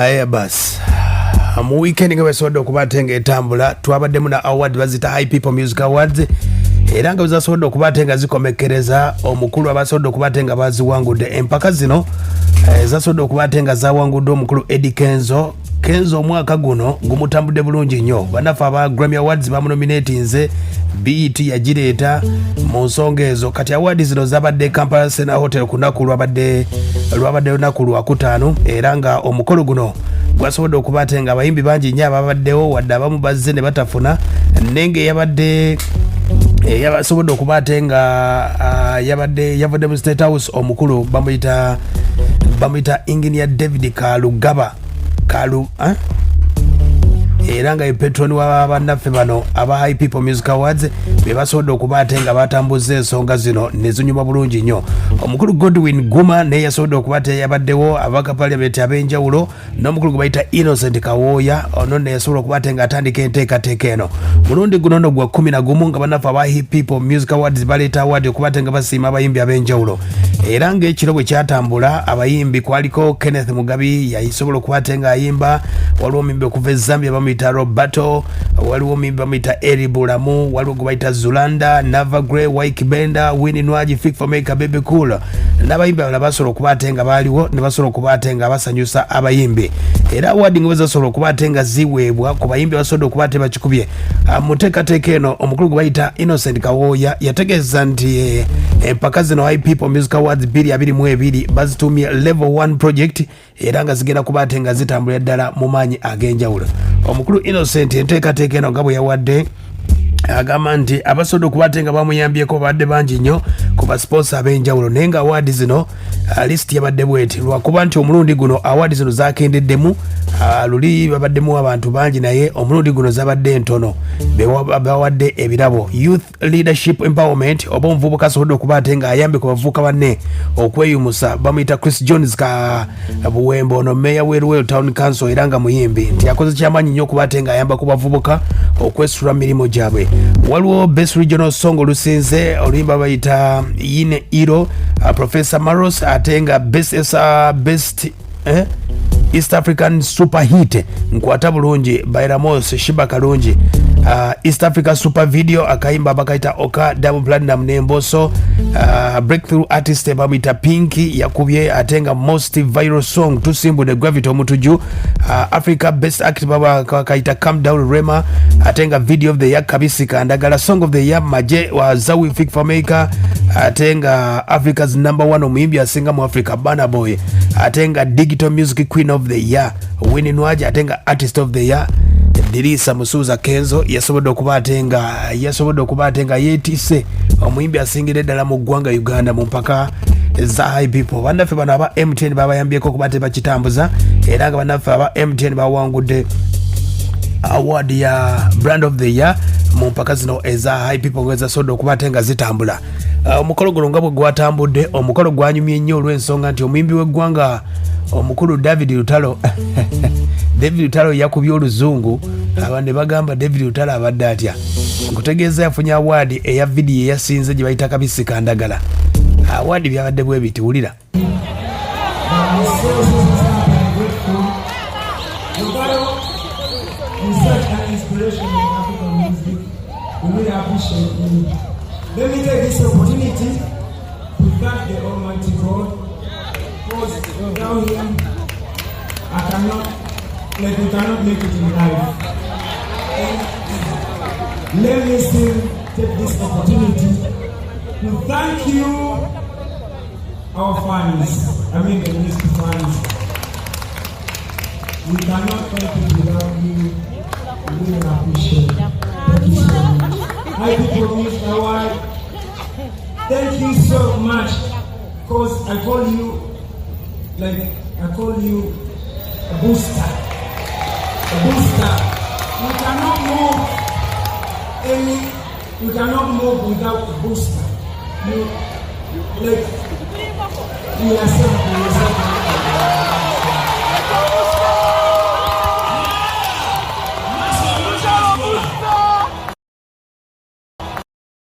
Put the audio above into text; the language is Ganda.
Aya bas. Mu weekend nga basobola okubatenga etambula twabaddemu na award bazita High People Music Awards era nga basobola okubatenga zikomekereza omukulu abasobola okubatenga baziwangudde empaka zino zasobola okubatenga zawangudde omukulu Eddy Kenzo omwaka guno gumutambudde bulungi nnyo banafa aba Grammy Awards bamunominatinze BET yagireeta mu nsonga ezo kati award zino zabadde Kampala Sena Hotel kunaku lwabadde lunaku lwakutaano era nga omukolo guno gwasobodde okubatenga abayimbi bangi nnyo ababaddewo wadde abamu bazze ne batafuna nenge yabasobodde okubatenga yavudde mu State House omukulu bamuyita Engineer David era nga epetron wa bannaffe bano aba High People Music Awards be basobodde okubatenga batambuza ensonga zino ne zinyuma bulungi nnyo omukulu Godwin Guma naye yasobodde okubatenga yabaddewo abaka parliament ab'enjawulo n'omukulu gwe bayita Innocent Kawooya ono ne yasobola okubatenga atandika enteekateeka eno mulundi guno nno gwa 11 nga bannaffe aba High People Music Awards baleeta award okubatenga basiima abayimbi ab'enjawulo era ng'ekiro bwe kyatambula abayimbi kwaliko Kenneth Mugabi yasobola okubatenga ayimba waliwo omuyimbi okuva e Zambia bamuyita Roberto waliwo omuyimbi bamuyita Eri Bulamu waliwo gwe bayita Zulanda Nava Gray Wike Benda Winnie Nwaji Fik for Maker Baby Cool n'abayimbi abalala basobola okubatenga baaliwo ne basobola okubatenga basanyusa abayimbi era award nga basobola okubatenga ziweebwa ku bayimbi basobola okubatenga bakikubye mu nteekateeka eno omukulu gwe bayita Innocent Kawooya yategeeza nti empaka zino High People Music Awards 2022 bazitumye level 1 project era nga zigenda kubatenga zitambulira ddala mu maanyi ag'enjawulo omukulu Innocent enteekateeka eno nga bwe yawadde agamba nti abasobola okubatenga bamuyambyeko badde bangi nnyo ku basponsa ab'enjawulo naye nga awadi zino list yabadde bweti lwakuba nti omulundi guno awadi zino zakendeddemu luli babaddemu abantu bangi naye omulundi guno zabadde ntono bawadde ebirabo youth leadership empowerment oba omuvubuka asobodde okubatenga ayambe ku bavubuka banne okweyumusa bamuyita Chris Jones ka buwembe ono meya w'Eluwero Town Council era nga muyimbi nti akoze kyamaanyi nnyo okubatenga ayamba ku bavubuka okwesula mirimo gyabwe waliwo best regional song olusinze oluyimba bayita Yine Iro Professor Maros atenga best East African super hit nkwata bulungi Bairamos Shiba Kalungi East Africa super video akayimba bakaita Oka Double Platinum Nemboso breakthrough artist bamita Pinky yakubye atenga most viral song tusimbu the gravity omutuju Africa best act baba kaita Calm Down Rema atenga video of the year Kabisika ndagala song of the year Maje wa Zawi Fik for Maker atenga Africa's #1 omuyimbi asinga mu Africa Burna Boy atenga digital music queen of the year Winnie Nwaji atenga artist of the year Dirisa Musuza Kenzo yasobodde okubatenga yetise omuyimbi asingire ddala mu ggwanga Uganda mu mpaka za High People bannaffe bano aba MTN babayambyeko okubatenga kitambuza era nga bannaffe aba MTN bawangudde award ya brand of the year mu mpaka zino eza High People ngeza sodo okubatenga zitambula omukolo guno nga bwe gwatambudde omukolo gwanyumye nnyo olw'ensonga nti omuyimbi w'eggwanga omukulu David Lutalo David Lutalo yakubye oluzungu abandi bagamba David Lutalo abadde atya nkutegeeza yafunye award eya video eyasinze gye bayita Kabisika ndagala award byabadde bwe biti wulira Let me take this opportunity to thank the Almighty God, because without Him, we cannot make it in life. And let me still take this opportunity to thank you, our fans, the music fans. We cannot make it without you. We really appreciate it. Thank you so much. High People Music Award. Thank you so much, because I call you a booster. We cannot move without a booster. We are so